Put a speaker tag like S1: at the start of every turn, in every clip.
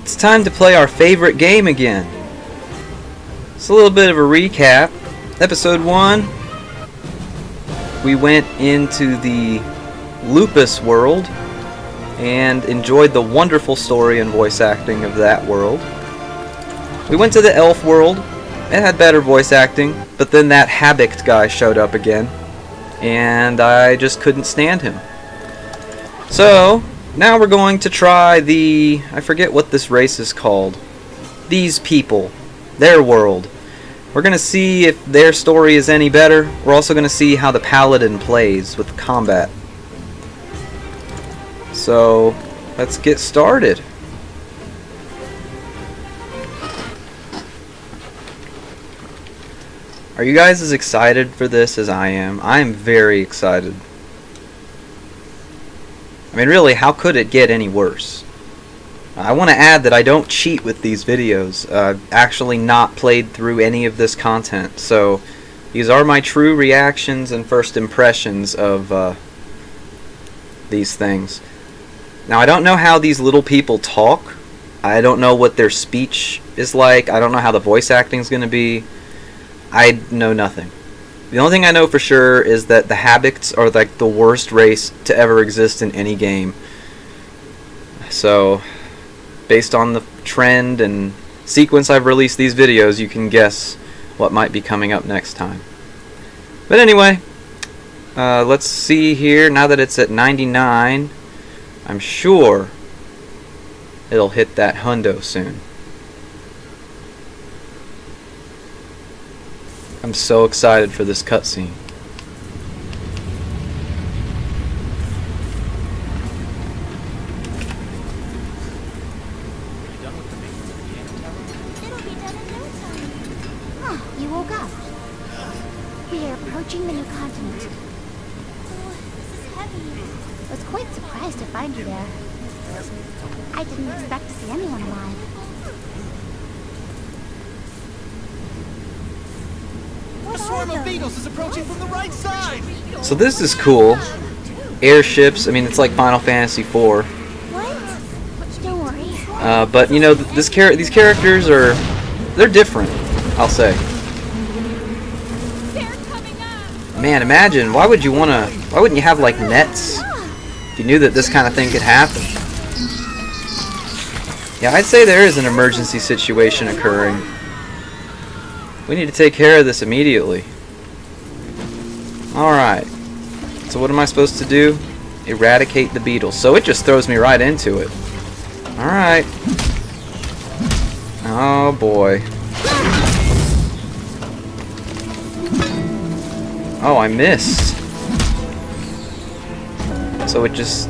S1: It's time to play our favorite game again. It's a little bit of a recap. Episode 1, we went into the Lupus world and enjoyed the wonderful story and voice acting of that world. We went to the Elf world. It had better voice acting, but then that Habicht guy showed up again, and I just couldn't stand him. So, now we're going to try the... I forget what this race is called. These people. Their world. We're going to see if their story is any better. We're also going to see how the Paladin plays with combat. So, let's get started. Are you guys as excited for this as I am? I am very excited. I mean, really, how could it get any worse? I want to add that I don't cheat with these videos. I've actually not played through any of this content, so these are my true reactions and first impressions of these things. Now, I don't know how these little people talk. I don't know what their speech is like. I don't know how the voice acting is going to be. I know nothing. The only thing I know for sure is that the Habichts are like the worst race to ever exist in any game. So, based on the trend and sequence I've released these videos, you can guess what might be coming up next time. But anyway, let's see here. Now that it's at 99, I'm sure it'll hit that hundo soon. I'm so excited for this cutscene.
S2: You woke up. We are approaching the new continent.
S3: Oh, this is heavy.
S2: I was quite surprised to find you there. I didn't expect to see anyone alive.
S4: A swarm of beetles is approaching from the right side!
S1: So this is cool. Airships, I mean, it's like Final Fantasy IV.
S2: What? Don't worry.
S1: But, you know, these characters are... they're different, I'll say. Man, imagine, why wouldn't you have, like, nets if you knew that this kind of thing could happen? Yeah, I'd say there is an emergency situation occurring. We need to take care of this immediately. Alright. So what am I supposed to do? Eradicate the beetles. So it just throws me right into it. Alright. Oh boy. Oh, I missed. So it just...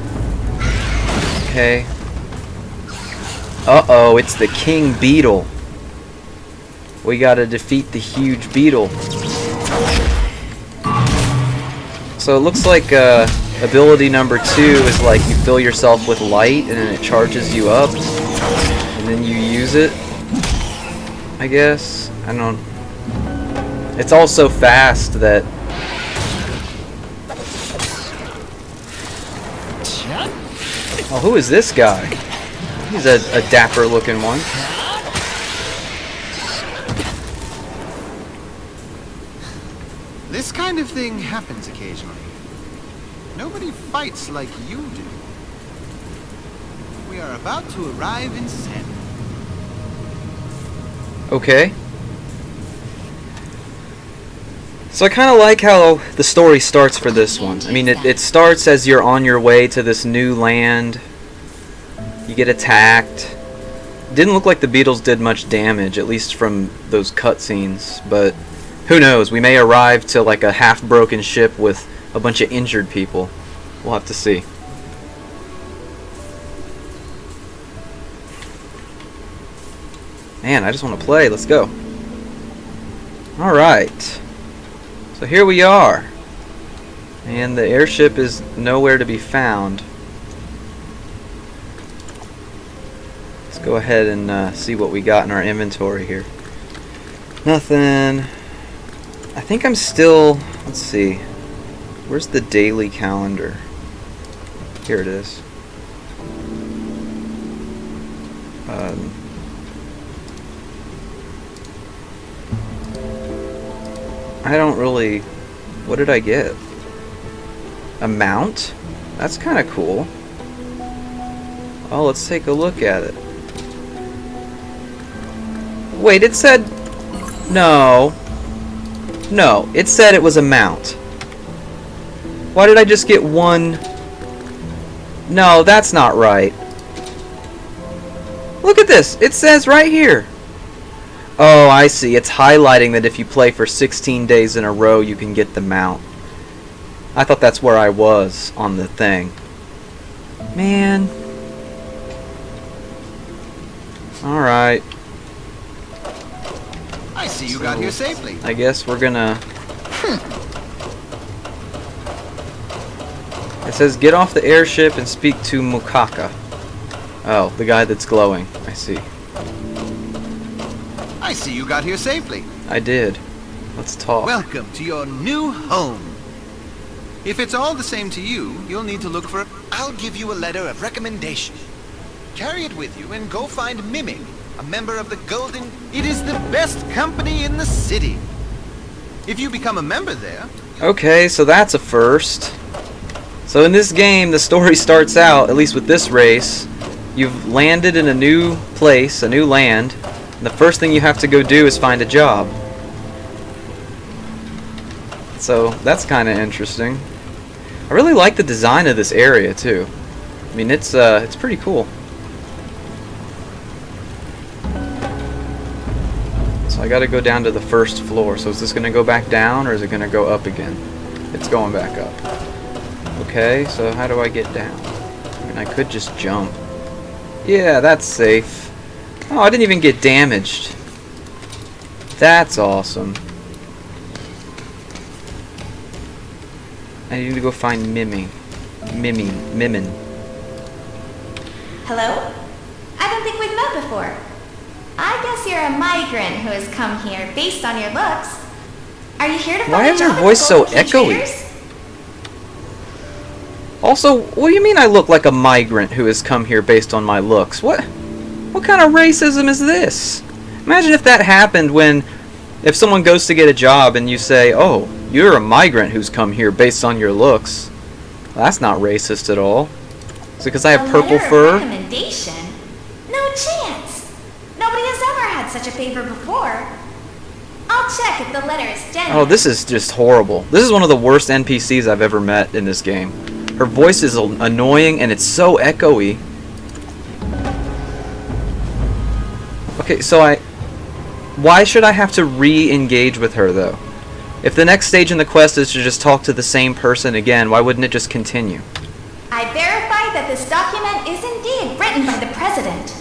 S1: okay. Uh-oh, it's the king beetle. We gotta defeat the huge beetle. So it looks like ability number 2 is like you fill yourself with light and then it charges you up. And then you use it. I guess. I don't... it's all so fast that... oh, who is this guy? He's a dapper looking one.
S4: This kind of thing happens occasionally. Nobody fights like you do. We are about to arrive in Sen.
S1: Okay. So I kind of like how the story starts for this one. I mean, it starts as you're on your way to this new land. You get attacked. Didn't look like the beetles did much damage, at least from those cutscenes, but who knows? We may arrive to like a half-broken ship with a bunch of injured people. We'll have to see. Man, I just want to play. Let's go. Alright. So here we are. And the airship is nowhere to be found. Let's go ahead and see what we got in our inventory here. Nothing. I think I'm still... let's see. Where's the daily calendar? Here it is. I don't really... What did I get? A mount? That's kind of cool. Oh, let's take a look at it. Wait, it said... No. No, it said it was a mount. Why did I just get one... No, that's not right. Look at this. It says right here. Oh, I see. It's highlighting that if you play for 16 days in a row, you can get the mount. I thought that's where I was on the thing. Man. Alright.
S4: I see you got here safely.
S1: I guess we're gonna... It says, get off the airship and speak to Mukaka. Oh, the guy that's glowing. I see.
S4: I see you got here safely.
S1: I did. Let's talk.
S4: Welcome to your new home. If it's all the same to you, you'll need to look for... I'll give you a letter of recommendation. Carry it with you and go find Mimic, a member of the Golden... It is the best company in the city. If you become a member there...
S1: Okay, so that's a first. So in this game, the story starts out, at least with this race, you've landed in a new place, a new land, and the first thing you have to go do is find a job. So that's kind of interesting. I really like the design of this area too. I mean, it's pretty cool. So I got to go down to the first floor. So is this going to go back down or is it going to go up again? It's going back up. Okay, so how do I get down? I mean, I could just jump. Yeah, that's safe. Oh, I didn't even get damaged. That's awesome. I need to go find Mimmy. Mimmin.
S3: Hello? I don't think we've met before. I guess you're a migrant who has come here based on your looks. Are you here to find
S1: Why
S3: a
S1: is her
S3: job at
S1: voice
S3: the
S1: so
S3: Golden Key
S1: echoey?
S3: Traders?
S1: Also, what do you mean I look like a migrant who has come here based on my looks? What kind of racism is this? Imagine if that happened if someone goes to get a job and you say, oh, you're a migrant who's come here based on your looks. Well, that's not racist at all. Is it because I have purple fur?
S3: Recommendation? No chance. Nobody has ever had such a favor before. I'll check if the letter is genuine.
S1: Oh, this is just horrible. This is one of the worst NPCs I've ever met in this game. Her voice is annoying and it's so echoey. Okay, so why should I have to re-engage with her though? If the next stage in the quest is to just talk to the same person again, why wouldn't it just continue?
S3: I verify that this document is indeed written by the president.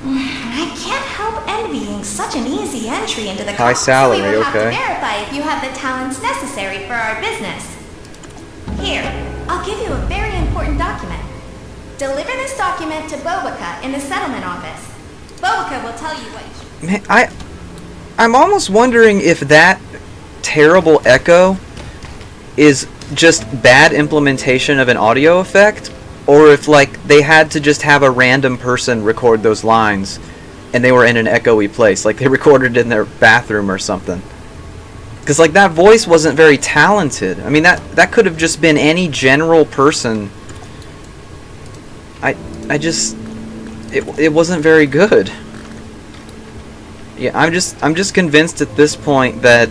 S3: I can't help envying such an easy entry into the
S1: High
S3: cult,
S1: salary,
S3: so we will have
S1: okay.
S3: to verify if you have the talents necessary for our business. Here, I'll give you a very important document. Deliver this document to Bobica in the settlement office. Bobica will tell you what you should...
S1: Man, I'm almost wondering if that terrible echo is just bad implementation of an audio effect, or if like they had to just have a random person record those lines and they were in an echoey place, like they recorded in their bathroom or something. Because like that voice wasn't very talented. I mean, that could have just been any general person. It wasn't very good. Yeah, I'm just convinced at this point that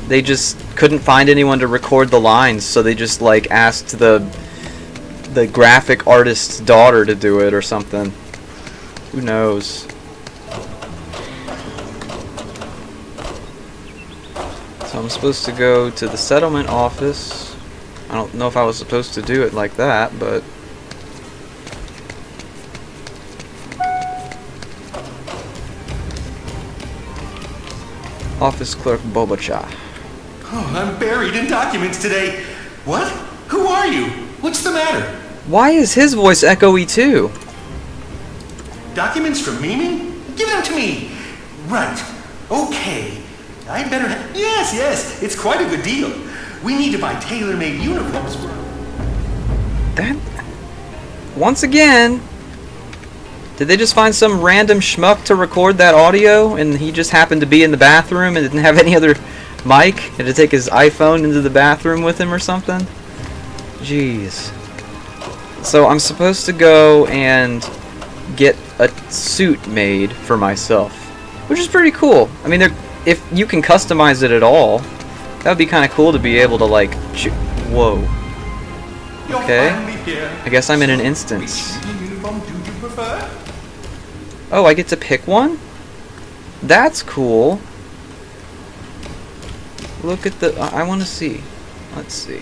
S1: they just couldn't find anyone to record the lines, so they just like asked the graphic artist's daughter to do it or something. Who knows? So I'm supposed to go to the settlement office. I don't know if I was supposed to do it like that, but... Office Clerk Bobacha.
S5: Oh, I'm buried in documents today. What? Who are you? What's the matter?
S1: Why is his voice echoey too?
S5: Documents from Mimi? Give them to me. Right. Okay. I better have... Yes. It's quite a good deal. We need to buy tailor-made uniforms for...
S1: That... Once again... Did they just find some random schmuck to record that audio, and he just happened to be in the bathroom and didn't have any other mic? Had to take his iPhone into the bathroom with him or something? Jeez. So I'm supposed to go and get a suit made for myself, which is pretty cool. I mean, if you can customize it at all, that would be kind of cool to be able to, like, whoa. Okay. I guess I'm in an instance. Oh, I get to pick one? That's cool. Look at the... I want to see. Let's see.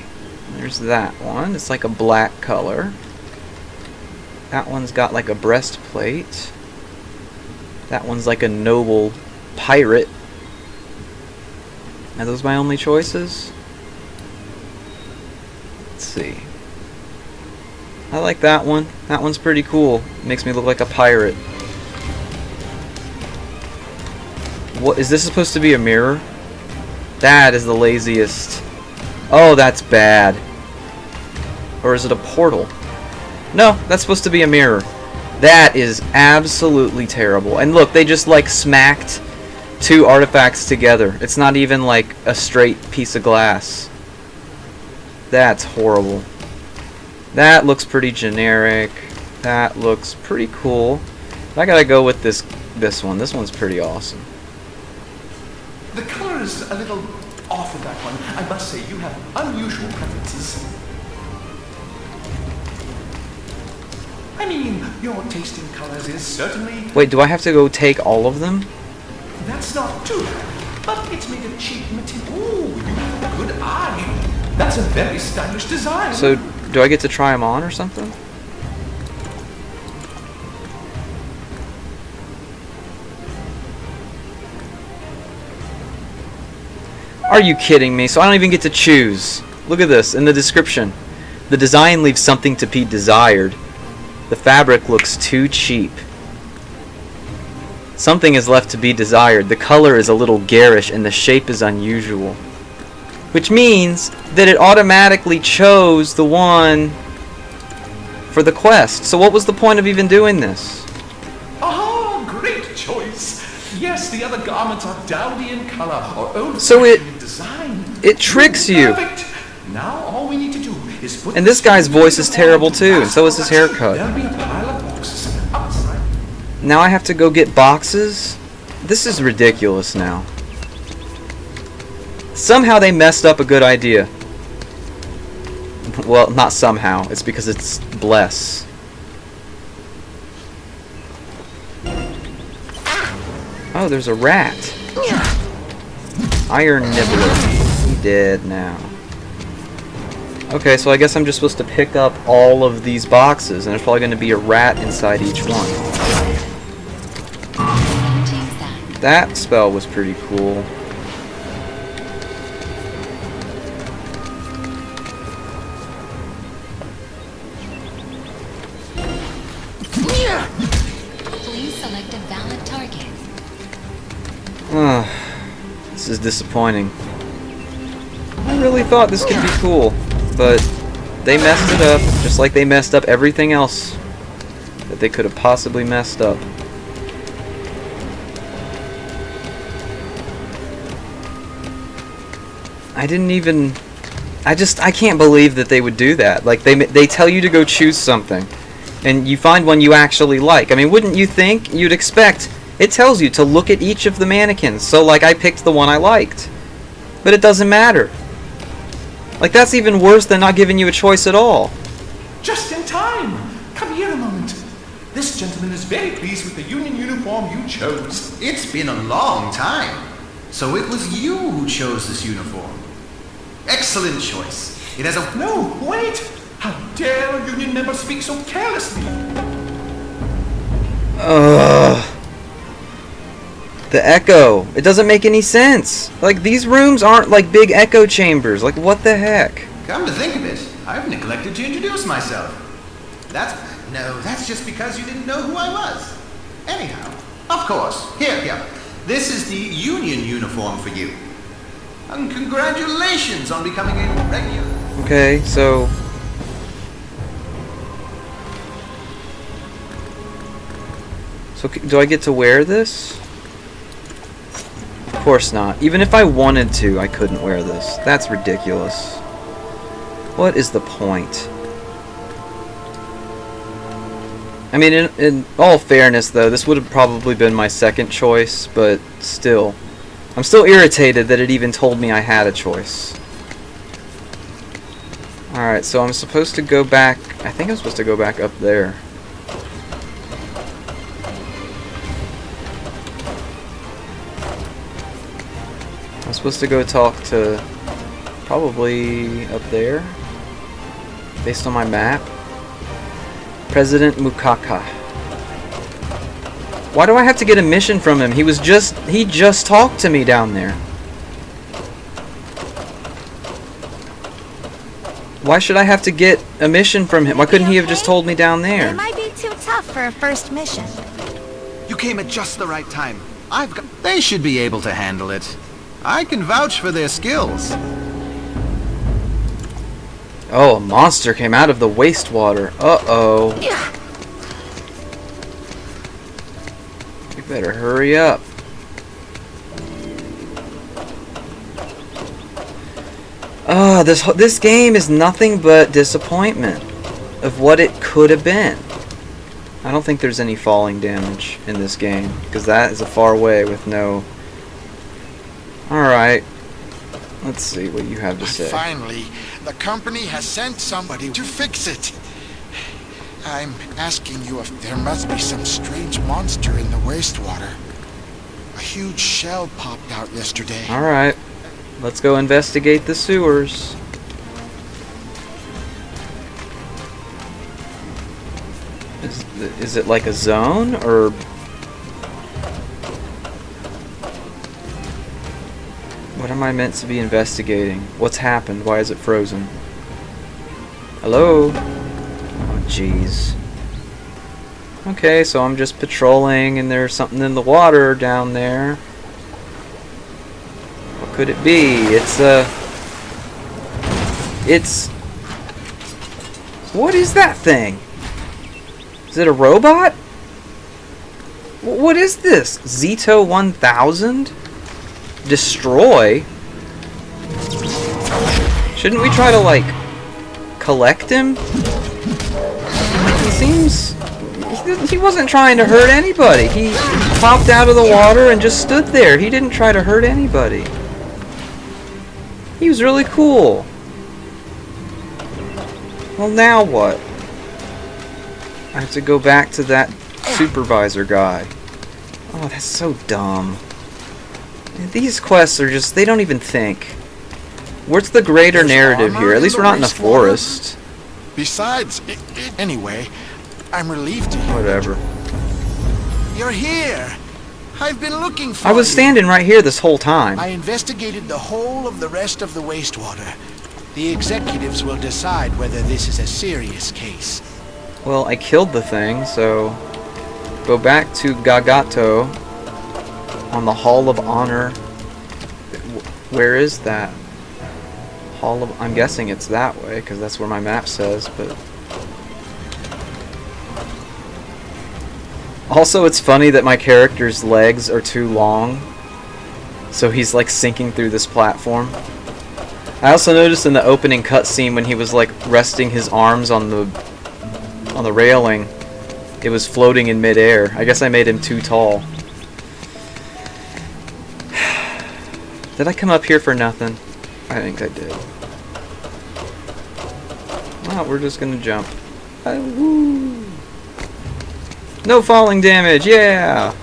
S1: There's that one. It's like a black color. That one's got like a breastplate. That one's like a noble pirate. Are those my only choices? Let's see. I like that one. That one's pretty cool. Makes me look like a pirate. What is this supposed to be, a mirror? That is the laziest. Oh, that's bad. Or is it a portal? No, that's supposed to be a mirror. That is absolutely terrible. And look, they just like smacked two artifacts together. It's not even like a straight piece of glass. That's horrible. That looks pretty generic. That looks pretty cool. I gotta go with this one. This one's pretty awesome.
S5: The color is a little off of that one. I must say, you have unusual preferences. I mean, your taste in colors is certainly...
S1: Wait, do I have to go take all of them?
S5: That's not too bad, but it's made of cheap material. Ooh, you have a good eye. That's a very stylish design.
S1: So, do I get to try them on or something? Are you kidding me? So I don't even get to choose. Look at this in the description. The design leaves something to be desired. The fabric looks too cheap. Something is left to be desired. The color is a little garish and the shape is unusual. Which means that it automatically chose the one for the quest. So what was the point of even doing this?
S5: Ah, great choice. Yes, the other garments are dowdy in color or old
S1: So
S5: in design.
S1: it tricks you.
S5: Perfect. Now all we need to do is put
S1: And this guy's voice is terrible too, and so is his haircut.
S5: There'll be a pile of boxes outside.
S1: Now I have to go get boxes? This is ridiculous now. Somehow they messed up a good idea. Well, not somehow. It's because it's bless. Oh, there's a rat. Iron Nibbler. He dead now. Okay, so I guess I'm just supposed to pick up all of these boxes, and there's probably going to be a rat inside each one. That spell was pretty cool.
S6: Please select a valid target.
S1: This is disappointing. I really thought this could be cool, but they messed it up, just like they messed up everything else that they could have possibly messed up. I can't believe that they would do that. Like, they tell you to go choose something, and you find one you actually like. I mean, wouldn't you think? You'd expect. It tells you to look at each of the mannequins. So, like, I picked the one I liked. But it doesn't matter. Like, that's even worse than not giving you a choice at all.
S5: Just in time. Come here a moment. This gentleman is very pleased with the union uniform you chose.
S4: It's been a long time. So it was you who chose this uniform. Excellent choice. It has a...
S5: No, wait! How dare a union member speak so carelessly?
S1: The echo. It doesn't make any sense. Like, these rooms aren't like big echo chambers. Like, what the heck?
S4: Come to think of it, I've neglected to introduce myself. That's just because you didn't know who I was. Anyhow, of course, here. This is the union uniform for you. And congratulations on becoming a regular.
S1: Okay, so... So do I get to wear this? Of course not. Even if I wanted to, I couldn't wear this. That's ridiculous. What is the point? I mean, in all fairness, though, this would have probably been my second choice, but still. I'm still irritated that it even told me I had a choice. Alright, so I'm supposed to go back... I think I'm supposed to go back up there. I'm supposed to go talk to... probably up there. Based on my map. President Mukaka. Why do I have to get a mission from him? He just talked to me down there. Why should I have to get a mission from him? Why couldn't he have just told me down there?
S3: It might be too tough for a first mission.
S4: You came at just the right time. They should be able to handle it. I can vouch for their skills.
S1: Oh, a monster came out of the wastewater. Uh-oh. You better hurry up. This game is nothing but disappointment of what it could have been. I don't think there's any falling damage in this game, because that is a far way with no... Alright. Let's see what you have to say.
S7: Finally, the company has sent somebody to fix it. I'm asking you if there must be some strange monster in the wastewater. A huge shell popped out yesterday.
S1: Alright. Let's go investigate the sewers. Is it like a zone, or... What am I meant to be investigating? What's happened? Why is it frozen? Hello? Oh, jeez. Okay, so I'm just patrolling and there's something in the water down there. What could it be? It's... What is that thing? Is it a robot? What is this? Zito 1000? Destroy? Shouldn't we try to, like, collect him? He seems... He wasn't trying to hurt anybody. He popped out of the water and just stood there. He didn't try to hurt anybody. He was really cool. Well, now what? I have to go back to that supervisor guy. Oh, that's so dumb. These quests are just, they don't even think. What's the greater narrative here? At least we're not in a forest.
S7: Besides, anyway, I'm relieved to hear.
S1: Whatever.
S7: You're here. I've been looking for
S1: I was
S7: you.
S1: standing right here this whole time.
S7: I investigated the whole of the rest of the wastewater. The executives will decide whether this is a serious case.
S1: Well, I killed the thing, so... Go back to Gagato. On the Hall of Honor. Where is that? Hall of... I'm guessing it's that way, because that's where my map says, but... Also, it's funny that my character's legs are too long. So he's, like, sinking through this platform. I also noticed in the opening cutscene when he was, like, resting his arms on the railing, it was floating in midair. I guess I made him too tall. Did I come up here for nothing? I think I did. Well, we're just gonna jump. Woo. No falling damage, yeah!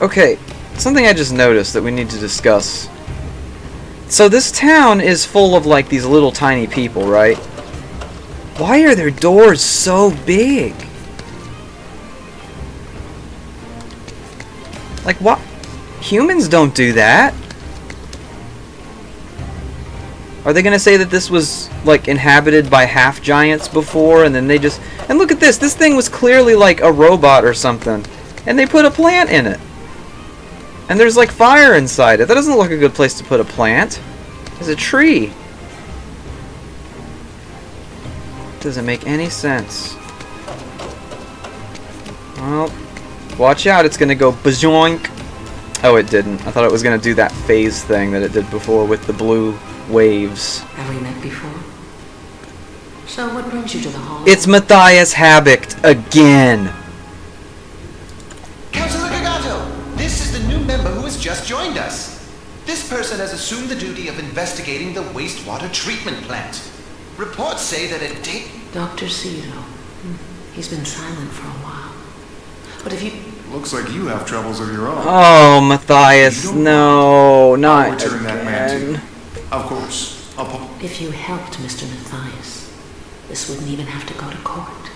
S1: Okay, something I just noticed that we need to discuss. So this town is full of, like, these little tiny people, right? Why are their doors so big? Like, what? Humans don't do that. Are they gonna say that this was, like, inhabited by half-giants before, and then they just... And look at this! This thing was clearly, like, a robot or something. And they put a plant in it. And there's, like, fire inside it. That doesn't look like a good place to put a plant. There's a tree. Doesn't make any sense. Well, watch out, it's gonna go bazoink. Oh, it didn't. I thought it was gonna do that phase thing that it did before with the blue waves.
S8: Have we met before? So what brings you to the hall?
S1: It's Matthias Habicht again.
S4: Councilor Gagato, this is the new member who has just joined us. This person has assumed the duty of investigating the wastewater treatment plant. Reports say that a date...
S8: Dr. Cito. He's been silent for a while. But if you...
S9: Looks like you have troubles of your own.
S1: Oh, Matthias, no, not
S9: I'll return that man to you.
S1: again.
S9: Of course.
S8: If you helped Mr. Matthias, this wouldn't even have to go to court.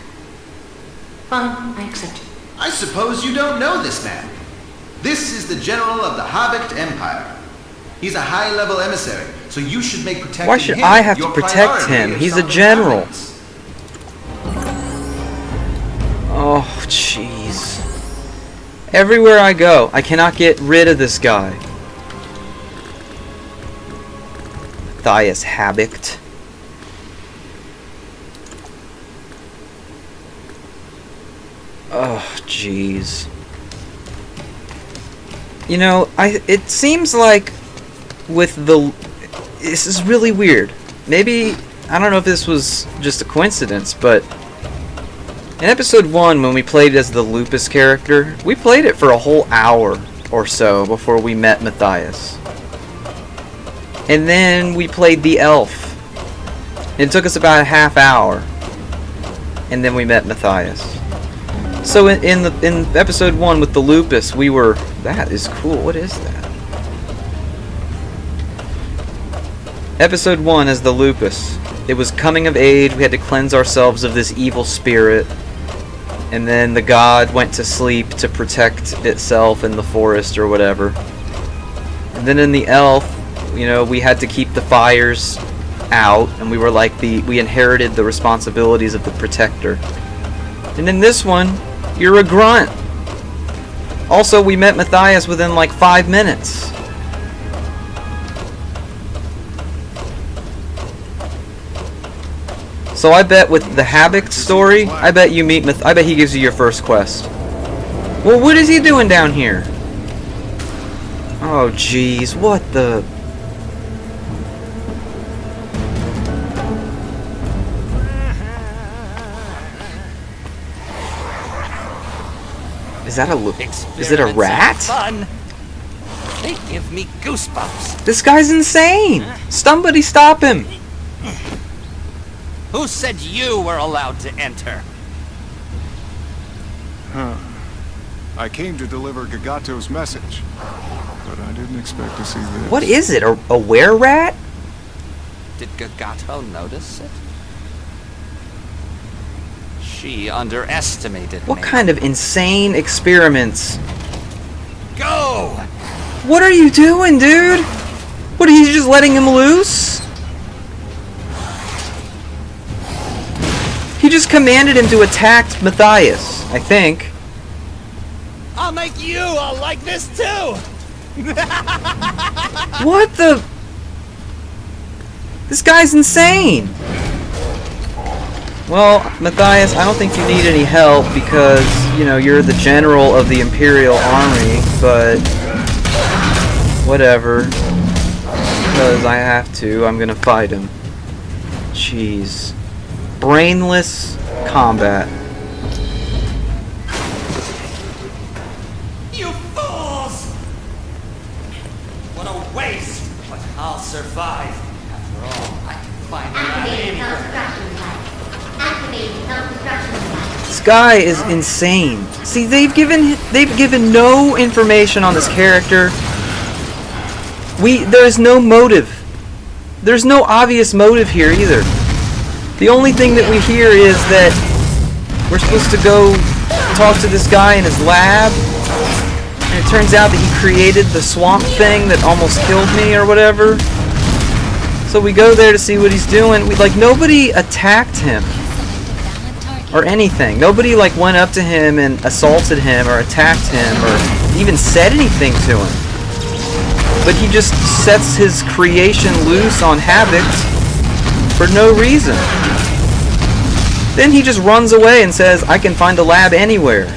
S8: Fine, I accept you.
S4: I suppose you don't know this man. This is the general of the Habicht Empire. He's a high-level emissary, so you should make protecting
S1: Why should
S4: him
S1: I have to
S4: your
S1: protect
S4: priority
S1: him?
S4: if
S1: He's a
S4: something
S1: general.
S4: happens.
S1: Oh, jeez. Everywhere I go, I cannot get rid of this guy. Matthias Habicht. Oh, jeez. You know, it seems like with the... This is really weird. Maybe, I don't know if this was just a coincidence, but in episode 1, when we played as the Lupus character, we played it for a whole hour or so before we met Matthias. And then we played the elf. It took us about a half hour. And then we met Matthias. So in episode 1 with the Lupus, we were... That is cool. What is that? Episode 1 as the Lupus. It was coming of age. We had to cleanse ourselves of this evil spirit. And then the god went to sleep to protect itself in the forest or whatever. And then in the elf, you know, we had to keep the fires out. And we were like we inherited the responsibilities of the protector. And in this one, you're a grunt. Also, we met Matthias within like 5 minutes. So I bet with the Habicht story, I bet you meet I bet he gives you your first quest. Well, what is he doing down here? Oh, jeez, what the... Is that is it a rat?
S10: Fun. They give me goosebumps.
S1: This guy's insane! Somebody stop him!
S10: Who said you were allowed to enter?
S9: I came to deliver Gagato's message, but I didn't expect to see this.
S1: What is it? A were-rat?
S10: Did Gagato notice it? She underestimated me.
S1: What kind of insane experiments?
S10: Go!
S1: What are you doing, dude? What, are you just letting him loose? He just commanded him to attack Matthias, I think.
S10: I'll make you all like this too!
S1: What the... This guy's insane! Well, Matthias, I don't think you need any help because, you know, you're the general of the Imperial Army, but... Whatever. Because I have to, I'm gonna fight him. Jeez. Brainless combat.
S10: You fools! What a waste! But I'll survive. After all, I can finally
S1: This guy is insane. See, they've given no information on this character. There is no motive. There's no obvious motive here either. The only thing that we hear is that we're supposed to go talk to this guy in his lab, and it turns out that he created the swamp thing that almost killed me or whatever. So we go there to see what he's doing. Nobody attacked him or anything. Nobody went up to him and assaulted him or attacked him or even said anything to him. But he just sets his creation loose on Habicht for no reason. Then he just runs away and says, I can find a lab anywhere.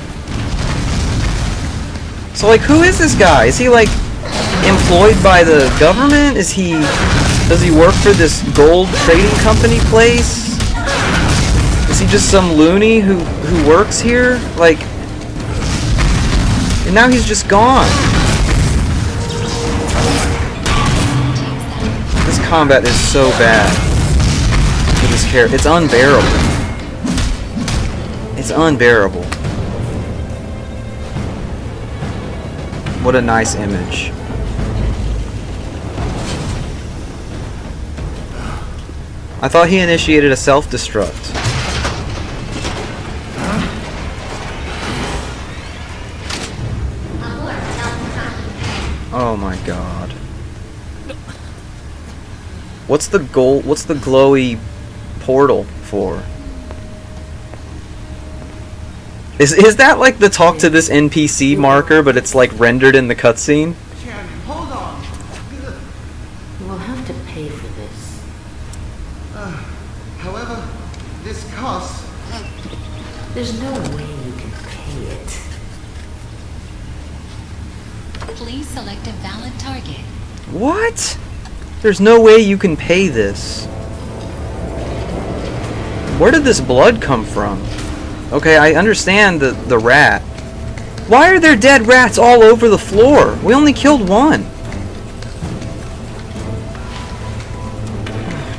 S1: So, like, who is this guy? Is he, like, employed by the government? Does he work for this gold trading company place? Is he just some loony who works here? Like, and now he's just gone. This combat is so bad with this character. It's unbearable. It's unbearable. What a nice image. I thought he initiated a self-destruct. Oh my god. What's the goal? What's the glowy portal for? Is that like the talk to this NPC marker, but it's like rendered in the cutscene?
S10: Hold on.
S8: You will have to pay for this.
S10: However, this costs.
S8: There's no way you can pay it.
S6: Please select a valid target.
S1: What? There's no way you can pay this. Where did this blood come from? Okay, I understand the rat. Why are there dead rats all over the floor? We only killed one.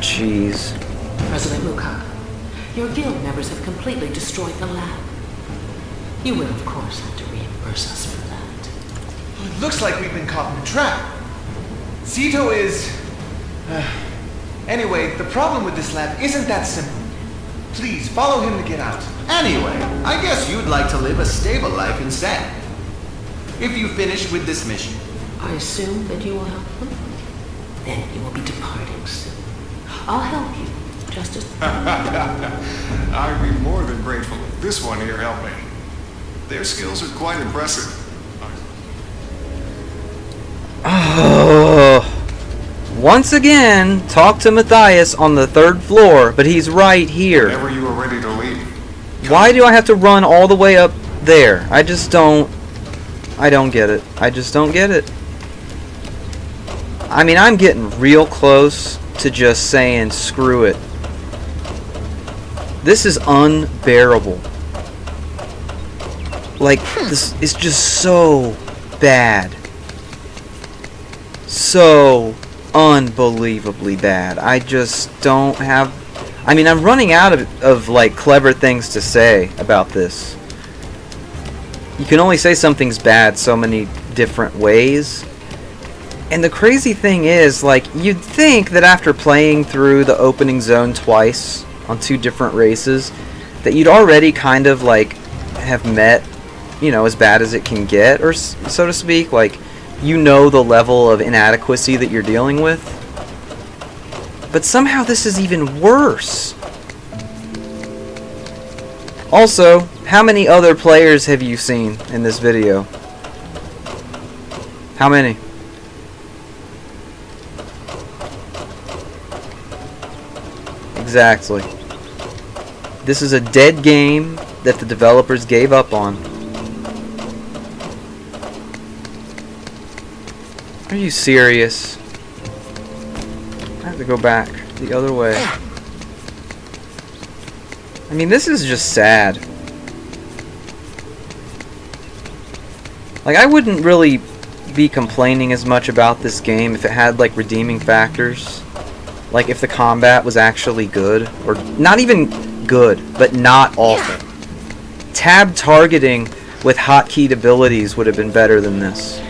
S1: Jeez.
S8: President Mukaka, your guild members have completely destroyed the lab. You will, of course, have to reimburse us for that.
S10: It looks like we've been caught in a trap. Zito is... Anyway, the problem with this lab isn't that simple. Please, follow him to get out.
S4: Anyway, I guess you'd like to live a stable life instead. If you finish with this mission.
S8: I assume that you will help them? Then you will be departing soon. I'll help you, just as...
S9: I'd be more than grateful if this one here helped me. Their skills are quite impressive.
S1: Oh. Once again, talk to Matthias on the 3rd floor, but he's right here.
S9: Whenever you are ready to leave.
S1: Why do I have to run all the way up there? I don't get it. I just don't get it. I mean, I'm getting real close to just saying screw it. This is unbearable. Like, this is just so bad. So unbelievably bad. I just don't have... I mean, I'm running out of like clever things to say about this. You can only say something's bad so many different ways. And the crazy thing is, like, you'd think that after playing through the opening zone twice on 2 different races, that you'd already kind of like have met, you know, as bad as it can get, or so to speak, like, you know the level of inadequacy that you're dealing with. But somehow this is even worse. Also, how many other players have you seen in this video? How many? Exactly. This is a dead game that the developers gave up on. Are you serious? I have to go back the other way. I mean, this is just sad. Like, I wouldn't really be complaining as much about this game if it had, like, redeeming factors. Like, if the combat was actually good. Or not even good, but not awful. Tab targeting with hotkeyed abilities would have been better than this.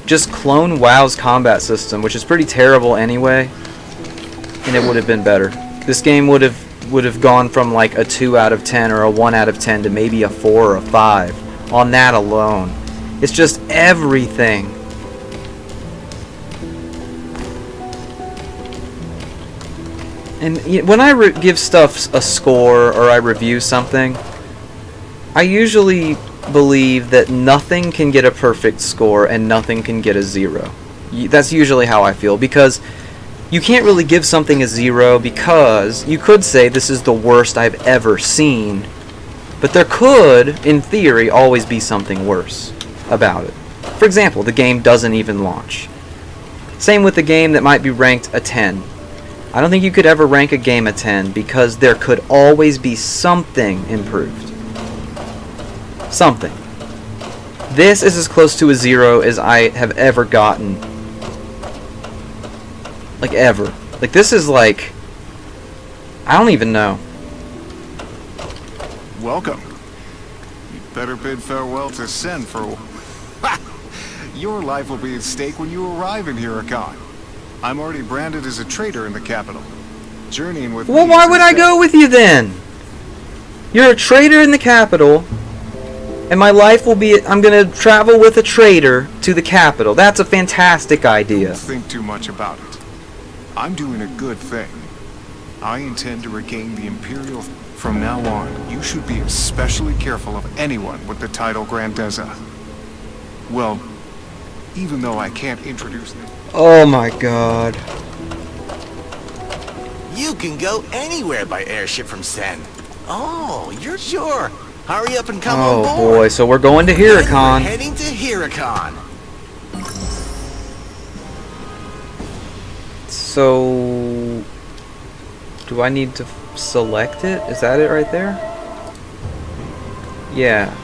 S1: Just clone WoW's combat system, which is pretty terrible anyway, and it would have been better. This game would have gone from like a 2 out of 10 or a 1 out of 10 to maybe a 4 or a 5 on that alone. It's just everything. And when I give stuff a score or I review something, I usually believe that nothing can get a perfect score and nothing can get a 0. That's usually how I feel, because You can't really give something a 0 because you could say this is the worst I've ever seen, but there could, in theory, always be something worse about it. For example, the game doesn't even launch. Same with the game that might be ranked a 10. I don't think you could ever rank a game a 10 because there could always be something improved. Something. This is as close to a 0 as I have ever gotten. Like, ever. Like, this is like... I don't even know.
S9: Welcome. You'd better bid farewell to Sen for a while. Your life will be at stake when you arrive in Huracan. I'm already branded as a traitor in the capital. Journeying with
S1: Well,
S9: me
S1: why
S9: is
S1: would I
S9: instead-
S1: go with you then? You're a traitor in the capital, and my life will be... I'm gonna travel with a traitor to the capital. That's a fantastic idea.
S9: Don't think too much about it. I'm doing a good thing. I intend to regain the Imperial... From now on, you should be especially careful of anyone with the title Grandeza. Well, even though I can't introduce them.
S1: Oh my god.
S11: You can go anywhere by airship from Sen. Oh, you're sure. Hurry up and come on
S1: Oh
S11: board.
S1: boy, so we're going to
S11: Then we're
S1: Huracan.
S11: heading to Huracan.
S1: So... Do I need to select it? Is that it right there? Yeah.